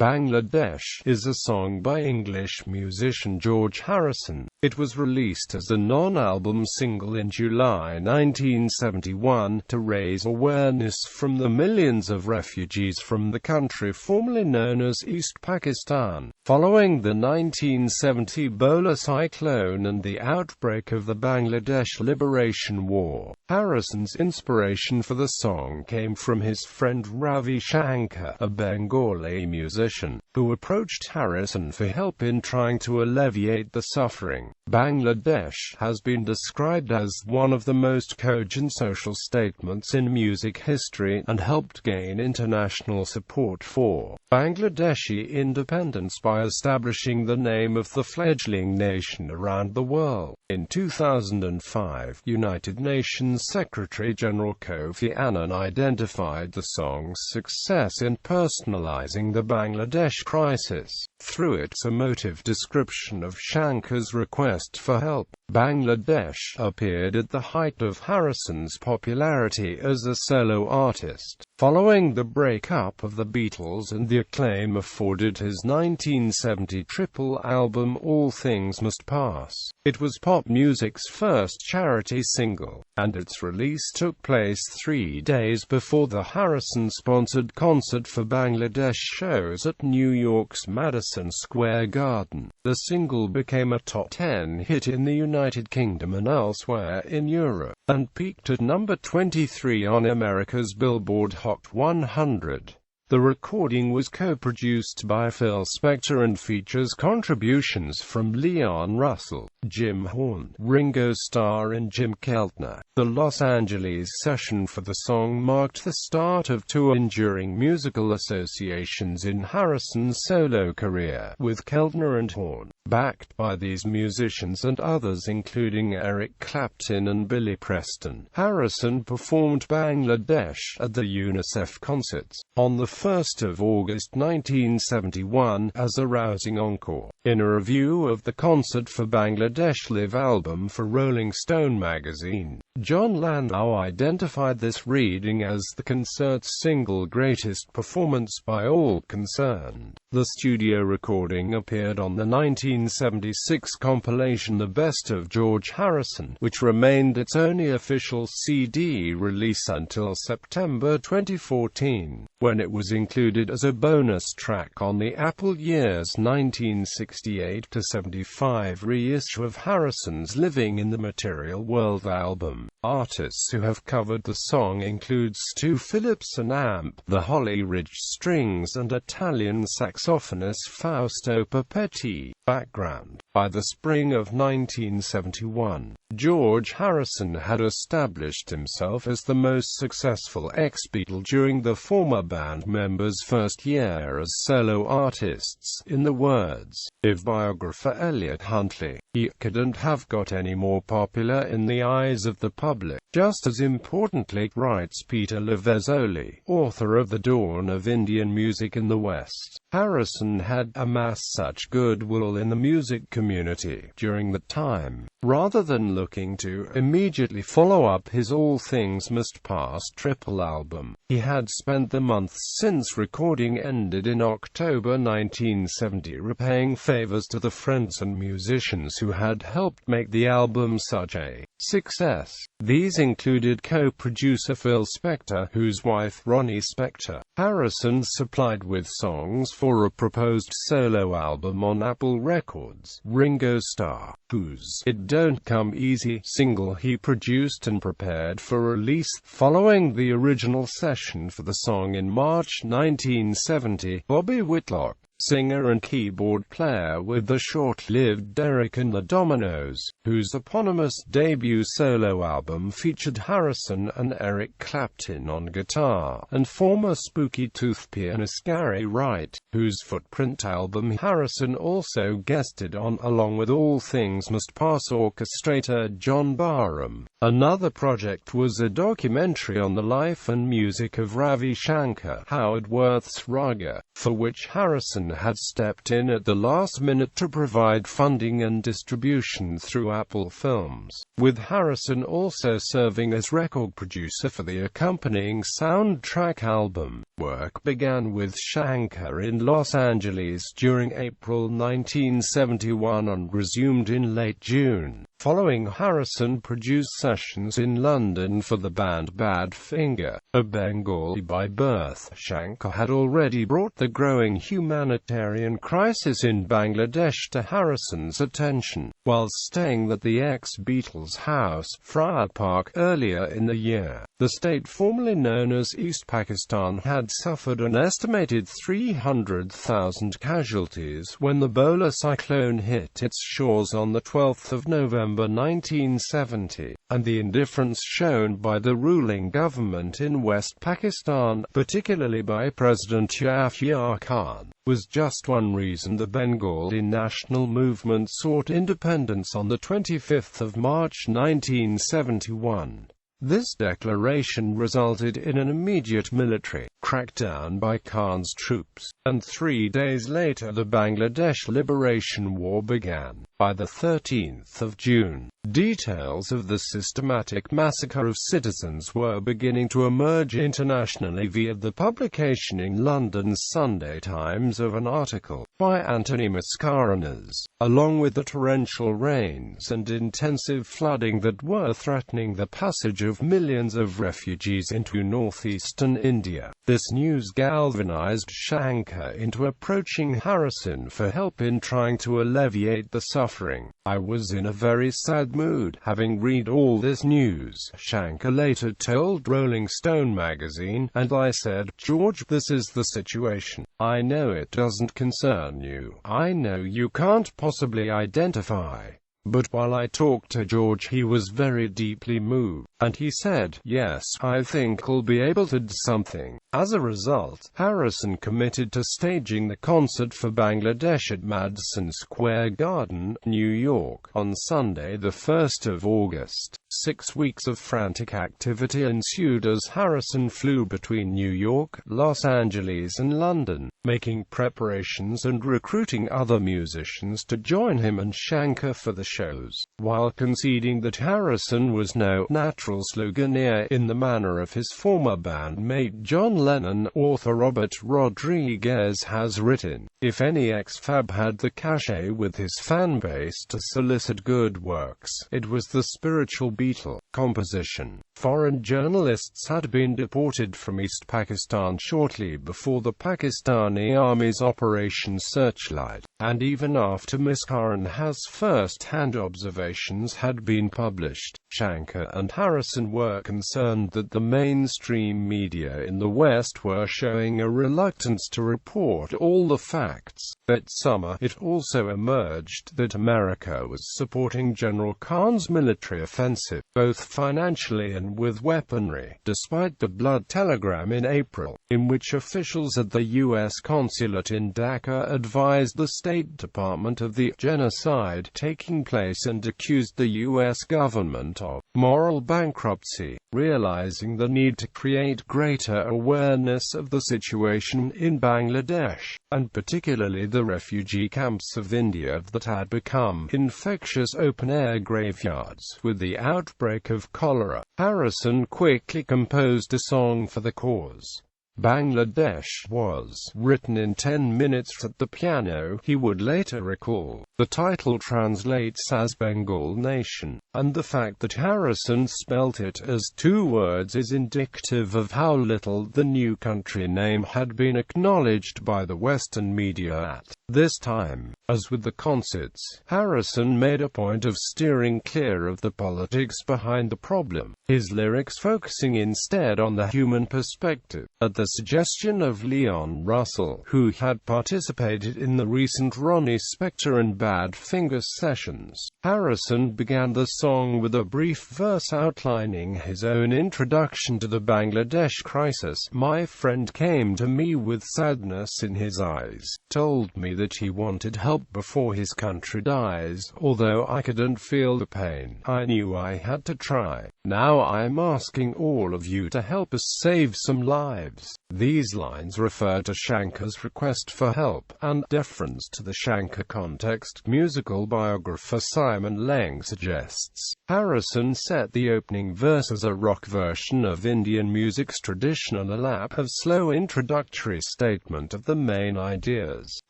Bangladesh is a song by English musician George Harrison. It was released as a non-album single in July 1971 to raise awareness from the millions of refugees from the country formerly known as East Pakistan, following the 1970 Bhola cyclone and the outbreak of the Bangladesh Liberation War. Harrison's inspiration for the song came from his friend Ravi Shankar, a Bengali musician, who approached Harrison for help in trying to alleviate the suffering. Bangladesh has been described as one of the most cogent social statements in music history, and helped gain international support for Bangladeshi independence by establishing the name of the fledgling nation around the world. In 2005, United Nations Secretary-General Kofi Annan identified the song's success in personalizing the Bangladesh crisis. Through its emotive description of Shankar's request for help, Bangladesh appeared at the height of Harrison's popularity as a solo artist. Following the breakup of the Beatles and the acclaim afforded his 1970 triple album All Things Must Pass, it was pop music's first charity single, and its release took place 3 days before the Harrison-sponsored concert for Bangladesh shows at New York's Madison Square Garden. The single became a top 10 hit in the United Kingdom and elsewhere in Europe, and peaked at number 23 on America's Billboard Hot 100. The recording was co-produced by Phil Spector and features contributions from Leon Russell, Jim Horn, Ringo Starr and Jim Keltner. The Los Angeles session for the song marked the start of two enduring musical associations in Harrison's solo career, with Keltner and Horn, backed by these musicians and others including Eric Clapton and Billy Preston. Harrison performed Bangladesh at the UNICEF concerts on the 1st of August 1971 as a rousing encore. In a review of the concert for Bangladesh Live album for Rolling Stone magazine, John Landau identified this reading as the concert's single greatest performance by all concerned. The studio recording appeared on the 1976 compilation The Best of George Harrison, which remained its only official CD release until September 2014, when it was included as a bonus track on the Apple Years 1968-75 reissue of Harrison's Living in the Material World album. Artists who have covered the song include Stu Phillips and Amp, the Holly Ridge Strings and Italian saxophonist Fausto Papetti. Background. By the spring of 1971, George Harrison had established himself as the most successful ex-Beatle during the former band members' first year as solo artists. In the words of biographer Elliot Huntley, he couldn't have got any more popular in the eyes of the public. Just as importantly, writes Peter Levezzoli, author of The Dawn of Indian Music in the West, Harrison had amassed such goodwill in the music community during that time. Rather than looking to immediately follow up his All Things Must Pass triple album, he had spent the months since recording ended in October 1970 repaying favors to the friends and musicians who had helped make the album such a success. These included co-producer Phil Spector, whose wife Ronnie Spector, Harrison supplied with songs for a proposed solo album on Apple Records, Ringo Starr, whose It Don't Come Easy single he produced and prepared for release. Following the original session for the song in March 1970, Bobby Whitlock, singer and keyboard player with the short-lived Derek and the Dominoes, whose eponymous debut solo album featured Harrison and Eric Clapton on guitar, and former Spooky Tooth pianist Gary Wright, whose Footprint album Harrison also guested on along with All Things Must Pass orchestrator John Barham. Another project was a documentary on the life and music of Ravi Shankar, Howard Worth's Raga, for which Harrison had stepped in at the last minute to provide funding and distribution through Apple Films, with Harrison also serving as record producer for the accompanying soundtrack album. Work began with Shankar in Los Angeles during April 1971 and resumed in late June. Following, Harrison produced sessions in London for the band Badfinger. A Bengali by birth, Shankar had already brought the growing humanitarian crisis in Bangladesh to Harrison's attention, while staying at the ex-Beatles house, Friar Park, earlier in the year. The state formerly known as East Pakistan had suffered an estimated 300,000 casualties when the Bhola cyclone hit its shores on the 12th of November 1970, and the indifference shown by the ruling government in West Pakistan, particularly by President Yahya Khan, was just one reason the Bengali national movement sought independence on the 25th of March 1971. This declaration resulted in an immediate military crackdown by Khan's troops, and 3 days later the Bangladesh Liberation War began. By the 13th of June, details of the systematic massacre of citizens were beginning to emerge internationally via the publication in London's Sunday Times of an article by Anthony Mascarenhas, along with the torrential rains and intensive flooding that were threatening the passage of millions of refugees into northeastern India. This news galvanized Shankar into approaching Harrison for help in trying to alleviate the suffering. "I was in a very sad mood, having read all this news," Shankar later told Rolling Stone magazine, "and I said, George, this is the situation. I know it doesn't concern you. I know you can't possibly identify." But while I talked to George, he was very deeply moved, and he said, "Yes, I think I'll be able to do something." As a result, Harrison committed to staging the concert for Bangladesh at Madison Square Garden, New York, on Sunday, the 1st of August. 6 weeks of frantic activity ensued as Harrison flew between New York, Los Angeles and London, making preparations and recruiting other musicians to join him and Shankar for the shows, while conceding that Harrison was no natural sloganeer in the manner of his former bandmate John Lennon. Author Robert Rodriguez has written, "If any ex-Fab had the cachet with his fanbase to solicit good works, it was the spiritual Beatle composition." Foreign journalists had been deported from East Pakistan shortly before the Pakistani Army's Operation Searchlight, and even after Mascarenhas' first-hand observations had been published. Shankar and Harrison were concerned that the mainstream media in the West were showing a reluctance to report all the facts. That summer, it also emerged that America was supporting General Khan's military offensive, both financially and with weaponry, despite the blood telegram in April, in which officials at the U.S. consulate in Dhaka advised the State Department of the genocide taking place and accused the U.S. government of moral bankruptcy. Realizing the need to create greater awareness of the situation in Bangladesh, and particularly the refugee camps of India that had become infectious open-air graveyards with the outbreak of cholera, Harrison quickly composed a song for the cause. Bangladesh was written in 10 minutes at the piano, he would later recall. The title translates as Bengal Nation, and the fact that Harrison spelt it as 2 words is indicative of how little the new country name had been acknowledged by the Western media at this time. As with the concerts, Harrison made a point of steering clear of the politics behind the problem, his lyrics focusing instead on the human perspective. At the suggestion of Leon Russell, who had participated in the recent Ronnie Spector and Badfinger sessions, Harrison began the song with a brief verse outlining his own introduction to the Bangladesh crisis. "My friend came to me with sadness in his eyes, told me that he wanted help before his country dies. Although I couldn't feel the pain, I knew I had to try. Now I'm asking all of you to help us save some lives." These lines refer to Shankar's request for help, and deference to the Shankar context. Musical biographer Simon Lang suggests Harrison set the opening verse as a rock version of Indian music's tradition and a lap of slow introductory statement of the main ideas.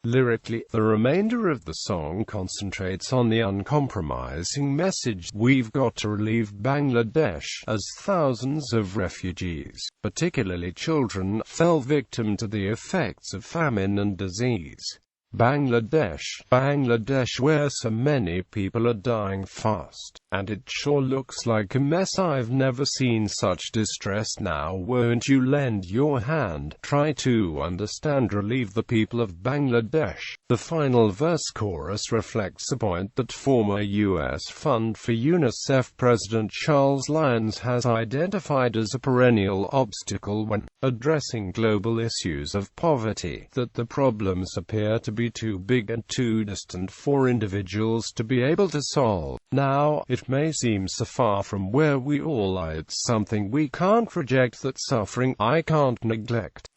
Lyrically, the remainder of the song concentrates on the uncompromising message, "We've got to relieve Bangladesh," as thousands of refugees, particularly children, fell victim to the effects of famine and disease. Bangladesh, where so many people are dying fast. And it sure looks like a mess. I've never seen such distress. Now won't you lend your hand? Try to understand, relieve the people of Bangladesh. The final verse chorus reflects a point that former U.S. Fund for UNICEF President Charles Lyons has identified as a perennial obstacle when addressing global issues of poverty, that the problems appear to be too big and too distant for individuals to be able to solve. Now, it may seem so far from where we all are, it's something we can't reject, that suffering I can't neglect.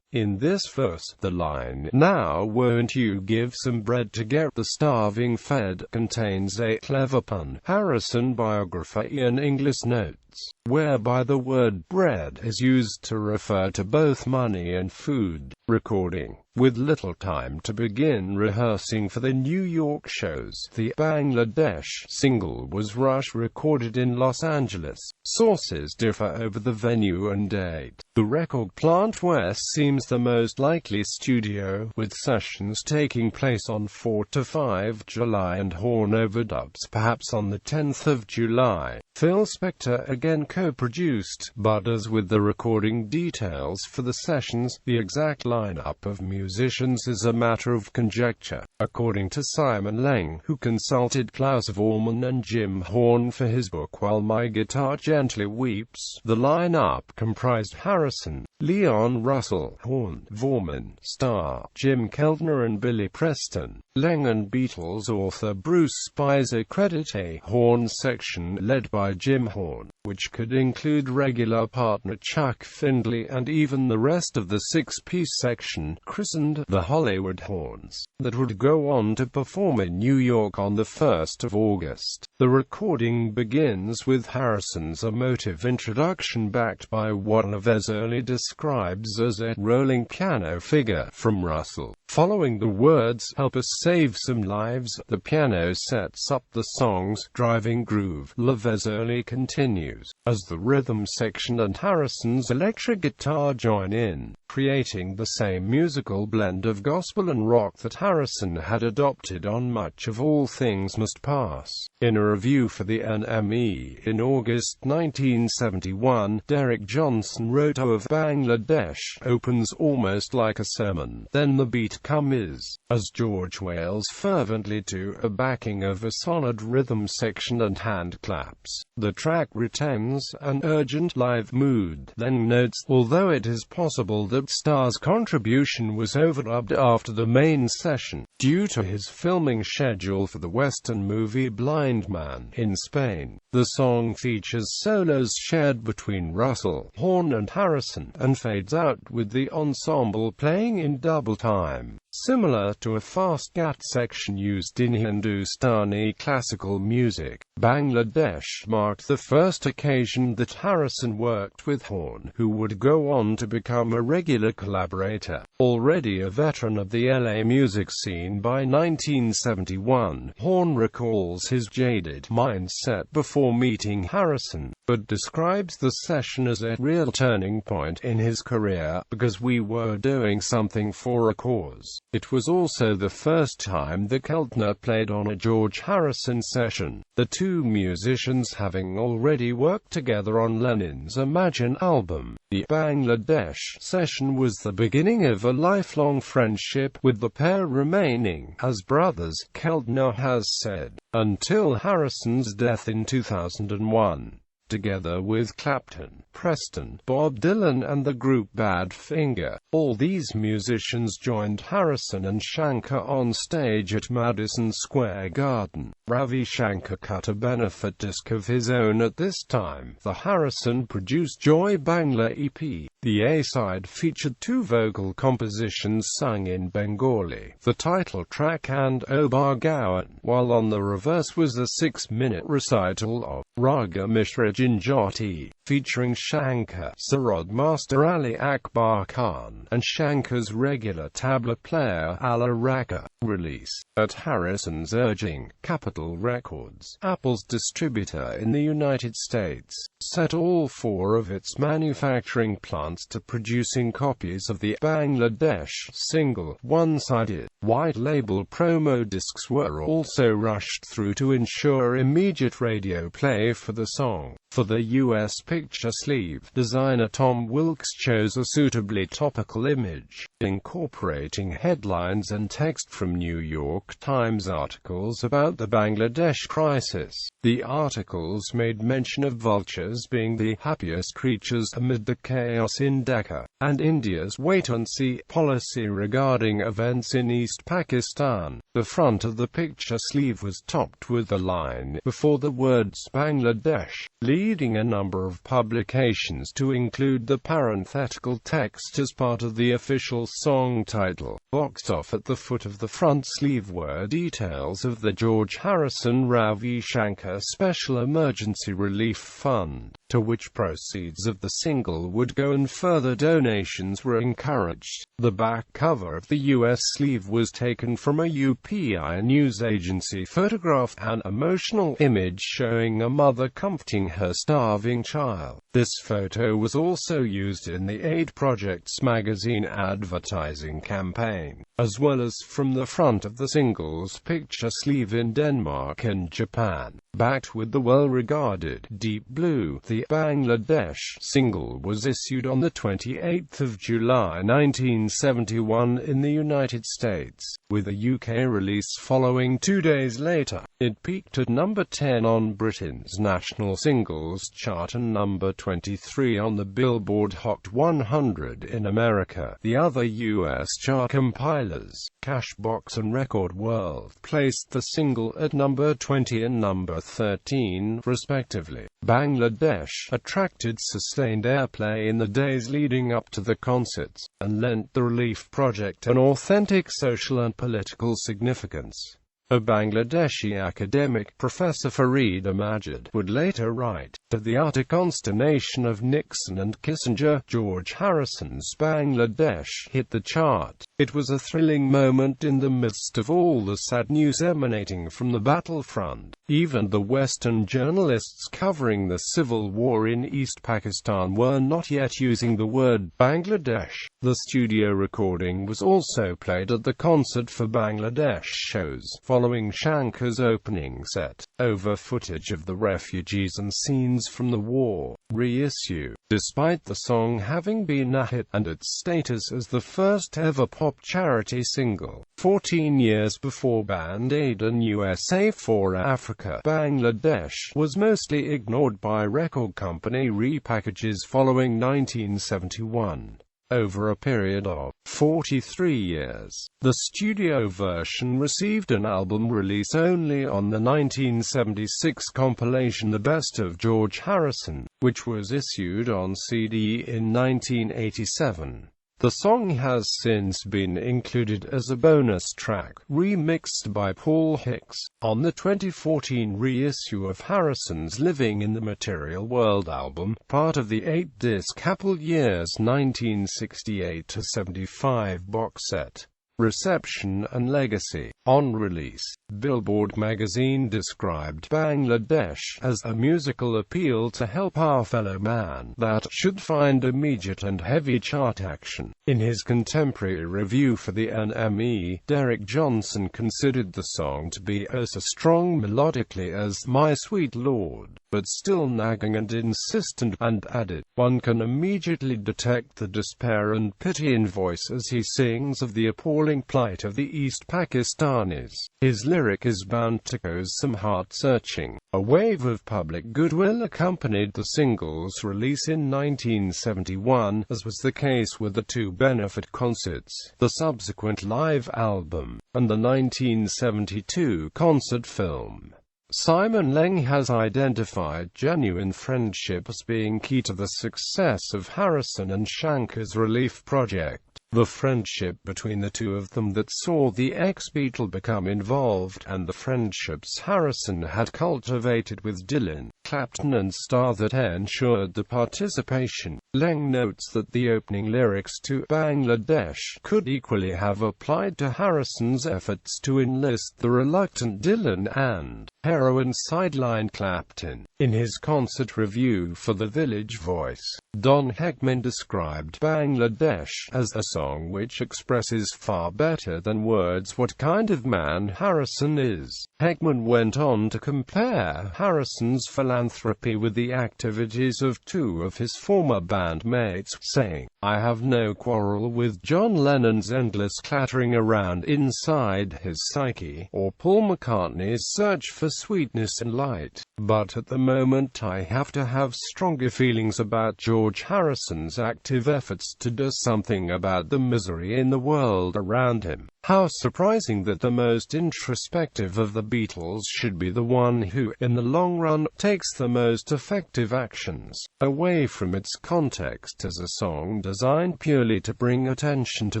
In this verse, the line, "Now won't you give some bread to get the starving fed," contains a clever pun. Harrison biographer Ian Inglis notes, whereby the word bread is used to refer to both money and food. Recording. With little time to begin rehearsing for the New York shows, the Bangladesh single was recorded in Los Angeles. Sources differ over the venue and date. The Record Plant West seems the most likely studio, with sessions taking place on 4 to 5 July and horn overdubs perhaps on the 10th of July. Phil Spector again co-produced, but as with the recording details for the sessions, the exact lineup of musicians is a matter of conjecture. According to Simon Lang, who consulted Klaus Vormann and Jim Horn for his book While My Guitar Gently Weeps, the lineup comprised Harrison, Leon Russell, Horn, Vormann, Starr, Jim Keltner and Billy Preston. Lang and Beatles author Bruce Spicer credit a horn section led by Jim Horn, which could include regular partner Chuck Findlay and even the rest of the six-piece section, christened the Hollywood Horns, that would go on to perform in New York on the 1st of August. The recording begins with Harrison's emotive introduction backed by what Lavezerly describes as a rolling piano figure from Russell. Following the words, "Help us save some lives," the piano sets up the song's driving groove. Lavezerly continues, as the rhythm section and Harrison's electric guitar join in, creating the same musical blend of gospel and rock that Harrison had adopted on much of All Things Must Pass. In a review for the NME in August 1971, Derek Johnson wrote, "of Bangladesh opens almost like a sermon, then the beat comes, as George wails fervently to a backing of a solid rhythm section and hand claps. The track retains an urgent live mood," then notes, although it is possible that Starr's contribution was overdubbed after the main session, due to his filming schedule for the Western movie Blind Man in Spain. The song features solos shared between Russell, Horn and Harrison, and fades out with the ensemble playing in double time, similar to a fast gat section used in Hindustani classical music. Bangladesh marked the first occasion that Harrison worked with Horn, who would go on to become a regular collaborator. Already a veteran of the LA music scene by 1971, Horn recalls his jaded mindset before meeting Harrison, but describes the session as a real turning point in his career, because we were doing something for a cause. It was also the first time that Keltner played on a George Harrison session, the two musicians having already worked together on Lennon's Imagine album. The Bangladesh session was the beginning of a lifelong friendship, with the pair remaining as brothers, Keltner has said, until Harrison's death in 2001. together with Clapton, Preston, Bob Dylan and the group Badfinger. All these musicians joined Harrison and Shankar on stage at Madison Square Garden. Ravi Shankar cut a benefit disc of his own at this time. The Harrison-produced Joy Bangla EP. The A-side featured two vocal compositions sung in Bengali, the title track and O Bhagawan, while on the reverse was a 6-minute recital of Raga Mishra Jinjati, featuring Shankar, Sarod Master Ali Akbar Khan, and Shankar's regular tabla player Ala Raka. Release. At Harrison's urging, Capitol Records, Apple's distributor in the United States, set all 4 of its manufacturing plants to producing copies of the Bangladesh single. One-sided, white-label promo discs were also rushed through to ensure immediate radio play for the song. For the U.S. picture sleeve, designer Tom Wilkes chose a suitably topical image, incorporating headlines and text from New York Times articles about the Bangladesh crisis. The articles made mention of vultures being the happiest creatures amid the chaos in Dhaka, and India's wait-and-see policy regarding events in East Pakistan. The front of the picture sleeve was topped with the line before the words Bangladesh, leading a number of publications to include the parenthetical text as part of the official song title. Boxed off at the foot of the front sleeve were details of the George Harrison Ravi Shankar Special Emergency Relief Fund, to which proceeds of the single would go and further donations were encouraged. The back cover of the U.S. sleeve was taken from a UPI news agency photograph, an emotional image showing a mother comforting her starving child. This photo was also used in the Aid Project's magazine advertising campaign, as well as from the front of the single's picture sleeve in Denmark and Japan. Backed with the well-regarded Deep Blue, the Bangladesh single was issued on the 28th of July 1971 in the United States, with a UK release following 2 days later. It peaked at number 10 on Britain's National Singles Chart and number 23 on the Billboard Hot 100 in America. The other US chart compilers, Cashbox and Record World, placed the single at number 20 and number 13, respectively. Bangladesh attracted sustained airplay in the days leading up to the concerts, and lent the relief project an authentic social and political significance. A Bangladeshi academic, Professor Farida Majid, would later write, to the utter consternation of Nixon and Kissinger, George Harrison's Bangladesh hit the chart. It was a thrilling moment in the midst of all the sad news emanating from the battlefront. Even the Western journalists covering the civil war in East Pakistan were not yet using the word Bangladesh. The studio recording was also played at the Concert for Bangladesh shows, following Shankar's opening set, over footage of the refugees and scenes from the war. Reissue. Despite the song having been a hit, and its status as the first ever pop charity single, 14 years before Band Aid and USA for Africa, Bangladesh was mostly ignored by record company repackages following 1971. Over a period of 43 years, the studio version received an album release only on the 1976 compilation The Best of George Harrison, which was issued on CD in 1987. The song has since been included as a bonus track, remixed by Paul Hicks, on the 2014 reissue of Harrison's Living in the Material World album, part of the 8-disc Apple Years 1968-75 box set. Reception and legacy. On release, Billboard magazine described Bangladesh as a musical appeal to help our fellow man that should find immediate and heavy chart action. In his contemporary review for the NME, Derek Johnson considered the song to be as strong melodically as My Sweet Lord. but still nagging and insistent, and added, "One can immediately detect the despair and pity in voice as he sings of the appalling plight of the East Pakistanis. His lyric is bound to cause some heart-searching." A wave of public goodwill accompanied the single's release in 1971, as was the case with the two benefit concerts, the subsequent live album, and the 1972 concert film. Simon Leng has identified genuine friendship as being key to the success of Harrison and Shankar's Relief project. The friendship between the two of them that saw the ex-Beatle become involved, and the friendships Harrison had cultivated with Dylan, Clapton and Starr that ensured the participation. Leng notes that the opening lyrics to Bangladesh could equally have applied to Harrison's efforts to enlist the reluctant Dylan and heroin sidelined Clapton. In his concert review for The Village Voice, Don Hegman described Bangladesh as a song which expresses far better than words what kind of man Harrison is. Hegman went on to compare Harrison's philanthropy with the activities of two of his former bandmates, saying, "I have no quarrel with John Lennon's endless clattering around inside his psyche, or Paul McCartney's search for sweetness and light. But at the moment I have to have stronger feelings about George Harrison's active efforts to do something about the misery in the world around him." How surprising that the most introspective of the Beatles should be the one who, in the long run, takes the most effective actions. Away from its context as a song designed purely to bring attention to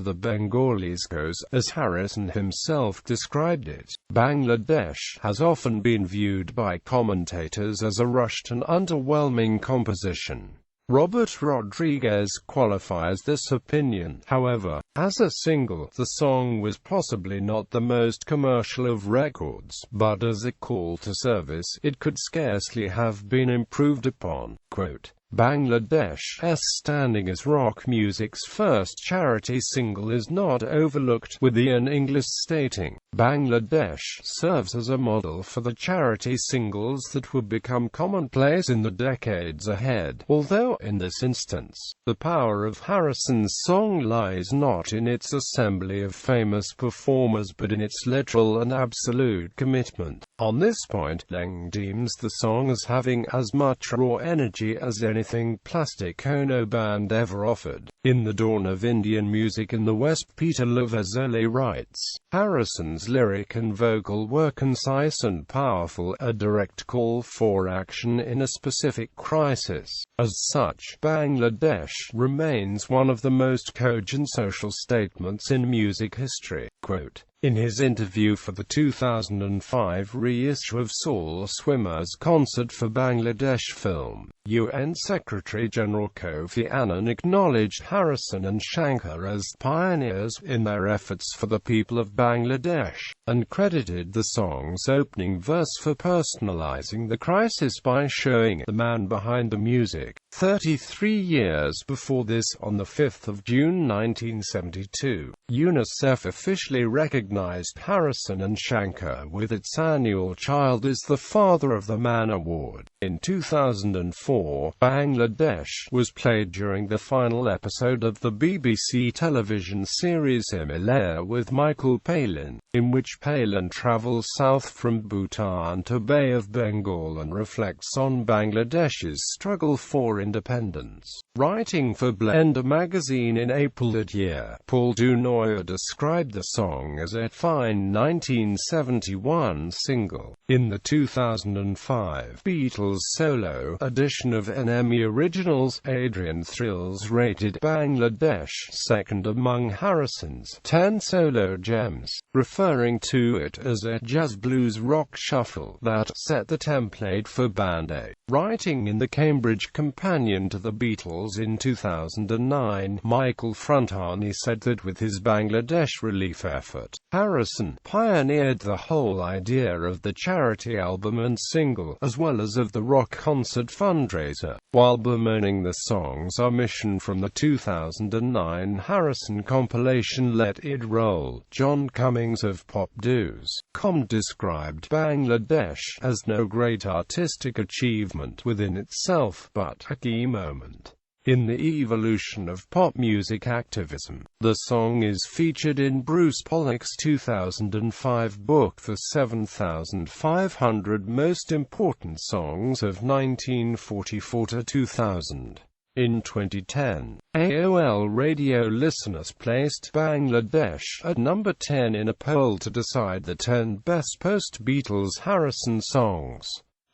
the Bengalis goes, as Harrison himself described it, Bangladesh has often been viewed by commentators as a rushed and underwhelming composition. Robert Rodriguez qualifies this opinion, however. As a single, the song was possibly not the most commercial of records, but as a call to service, it could scarcely have been improved upon. Quote, Bangladesh's standing as rock music's first charity single is not overlooked, with Ian Inglis stating, "Bangladesh serves as a model for the charity singles that would become commonplace in the decades ahead." Although, in this instance, the power of Harrison's song lies not in its assembly of famous performers but in its literal and absolute commitment. On this point, Leng deems the song as having as much raw energy as anything Plastic Ono Band ever offered. In The Dawn of Indian Music in the West, Peter Lovezelli writes, Harrison's lyric and vocal were concise and powerful, a direct call for action in a specific crisis. As such, Bangladesh remains one of the most cogent social statements in music history. Quote, in his interview for the 2005 reissue of Soul Swimmer's concert for Bangladesh film, UN Secretary-General Kofi Annan acknowledged Harrison and Shankar as pioneers in their efforts for the people of Bangladesh, and credited the song's opening verse for personalizing the crisis by showing the man behind the music. 33 years before this, on the 5th of June 1972, UNICEF officially recognized Harrison and Shankar with its annual Child is the Father of the Man award. In 2004, Bangladesh was played during the final episode of the BBC television series Himalaya with Michael Palin, in which Palin travels south from Bhutan to Bay of Bengal and reflects on Bangladesh's struggle for independence. Writing for Blender magazine in April that year, Paul Dunoyer described the song as a fine 1971 single. In the 2005 Beatles solo edition of NME Originals, Adrian Thrills rated Bangladesh second among Harrison's 10 solo gems, referring to it as a jazz blues rock shuffle that set the template for Band A. Writing in the Cambridge Companion companion to the Beatles in 2009, Michael Frontani said that with his Bangladesh relief effort, Harrison pioneered the whole idea of the charity album and single, as well as of the rock concert fundraiser, while bemoaning the song's omission from the 2009 Harrison compilation Let It Roll. John Cummings of popdues.com described Bangladesh as no great artistic achievement within itself, but a key moment in the evolution of pop music activism. The song is featured in Bruce Pollock's 2005 book The 7,500 Most Important Songs of 1944 to 2000. In 2010, AOL radio listeners placed Bangladesh at number 10 in a poll to decide the 10 best post-Beatles Harrison songs.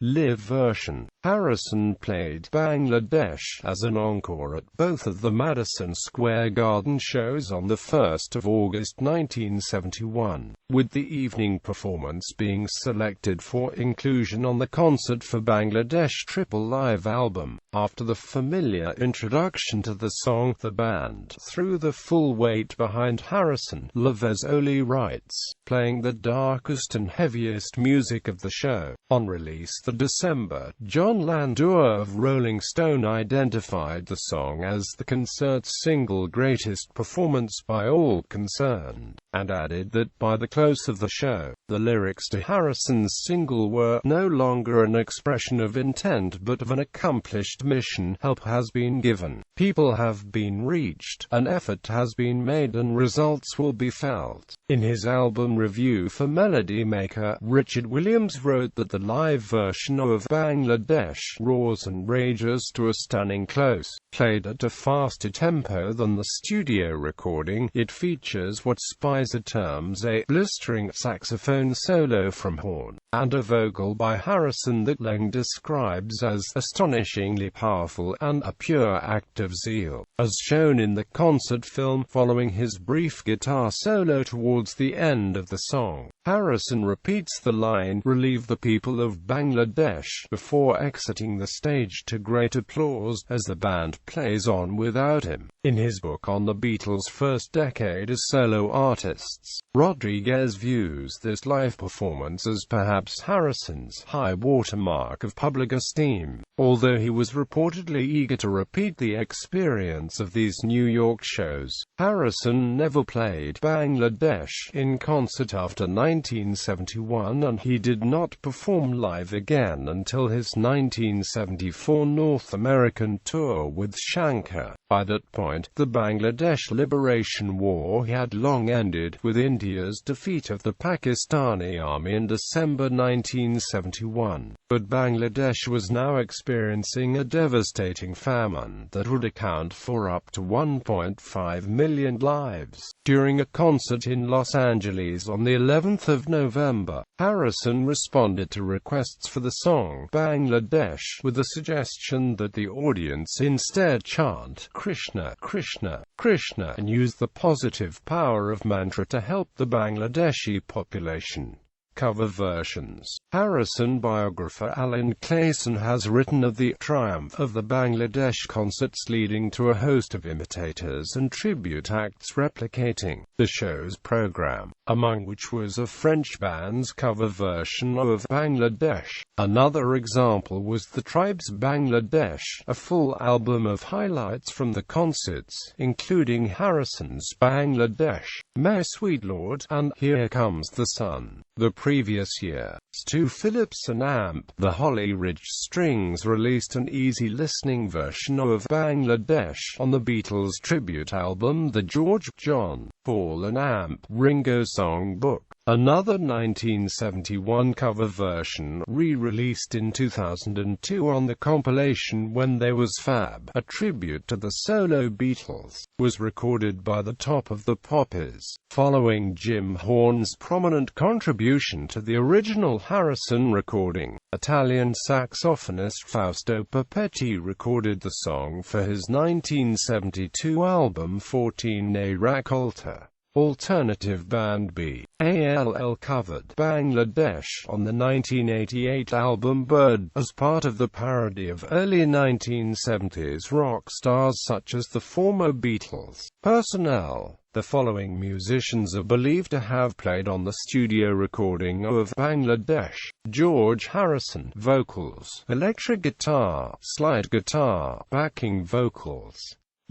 Live version. Harrison played Bangladesh as an encore at both of the Madison Square Garden shows on the 1st of August 1971, with the evening performance being selected for inclusion on the Concert for Bangladesh Triple Live album. After the familiar introduction to the song, the band threw the full weight behind Harrison. Lavezoli writes, playing the darkest and heaviest music of the show. On release that December, John Landau of Rolling Stone identified the song as the concert's single greatest performance by all concerned, and added that by the close of the show, the lyrics to Harrison's single were no longer an expression of intent but of an accomplished mission. Help has been given, people have been reached, an effort has been made, and results will be felt. In his album review for Melody Maker, Richard Williams wrote that the live version of Bangladesh roars and rages to a stunning close. Played at a faster tempo than the studio recording, it features what Spicer terms a blistering saxophone solo from horn, and a vocal by Harrison that Lang describes as astonishingly powerful and a pure act of zeal, as shown in the concert film. Following his brief guitar solo towards the end of the song, Harrison repeats the line, "Relieve the people of Bangladesh," before exiting the stage to great applause, as the band plays on without him. In his book on the Beatles' first decade as solo artists, Rodriguez views this live performance as perhaps Harrison's high watermark of public esteem, although he was reportedly eager to repeat the experience of these New York shows. Harrison never played Bangladesh in concert after 1971, and he did not perform live again until his 1974 North American tour with Shankar. By that point, the Bangladesh Liberation War had long ended, with India's defeat of the Pakistani army in December 1971. But Bangladesh was now experiencing a devastating famine that would account for up to 1.5 million lives. During a concert in Los Angeles on the 11th of November, Harrison responded to requests for the song Bangladesh with the suggestion that the audience instead chant Krishna, Krishna, Krishna, and use the positive power of mantra to help the Bangladeshi population. Cover versions. Harrison biographer Alan Clayson has written of the triumph of the Bangladesh concerts, leading to a host of imitators and tribute acts replicating the show's program, among which was a French band's cover version of Bangladesh. Another example was the Tribe's Bangladesh, a full album of highlights from the concerts, including Harrison's Bangladesh, My Sweet Lord, and Here Comes the Sun. The previous year, Stu Phillips and Amp, the Holly Ridge Strings released an easy-listening version of Bangladesh on the Beatles' tribute album The George, John, Paul and Amp Ringo Songbook. Another 1971 cover version, re-released in 2002 on the compilation When There Was Fab, a tribute to the solo Beatles, was recorded by the Top of the Poppers. Following Jim Horn's prominent contribution to the original Harrison recording, Italian saxophonist Fausto Papetti recorded the song for his 1972 album 14 A Raccolta. Alternative band BALL covered Bangladesh on the 1988 album Bird, as part of the parody of early 1970s rock stars such as the former Beatles. Personnel. The following musicians are believed to have played on the studio recording of Bangladesh: George Harrison, vocals, electric guitar, slide guitar, backing vocals;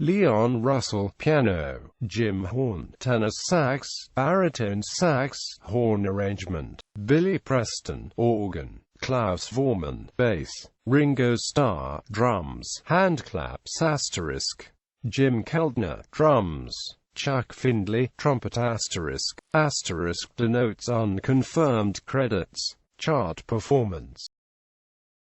Leon Russell, piano; Jim Horn, tenor sax, baritone sax, horn arrangement; Billy Preston, organ; Klaus Vormann, bass; Ringo Starr, drums, handclaps *; Jim Keltner, drums; Chuck Findlay, trumpet *; denotes unconfirmed credits. Chart performance.